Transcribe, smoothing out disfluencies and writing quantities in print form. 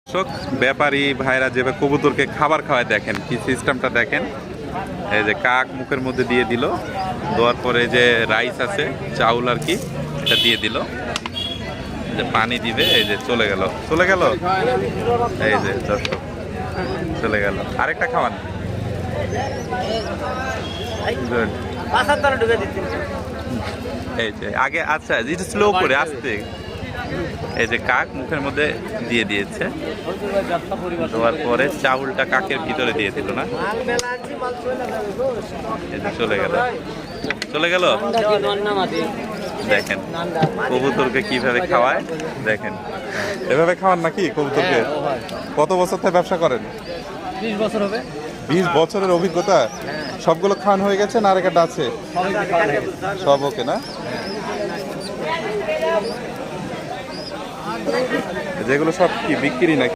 দর্শক ব্যাপারী ভাইরা যেভাবে কবুতরকে খাবার খাওয়ায় দেখেন কি সিস্টেমটা দেখেন। এই যে কাক মুখের মধ্যে দিয়ে দিল, দেওয়ার পরে যে রাইস আছে চাউল আর কি এটা দিয়ে দিল, যে পানি দিবে, এই যে চলে গেল এই যে দর্শক চলে গেল। আরেকটা খাওয়ান। গুড। এই যে আগে আচ্ছা এটা স্লো করে আস্তে, এই যে কাক মুখের মধ্যে দিয়ে দিয়েছে, দেওয়ার পরে চাউলটা কাকের ভিতরে দিয়ে দিল না, এই যে চলে গেল। দেখেন কবুতরকে কিভাবে খাওয়ায় দেখেন। এভাবে খাওয়ান নাকি কবুতরকে? কত বছর থেকে ব্যবসা করেন? 20 বছর হবে। 20 বছরের অভিজ্ঞতা। সবগুলো খাওয়ানো হয়ে গেছে না আরেকটা আছে? সব ওকে না? যেগুলো সব কি বিক্রি নাকি?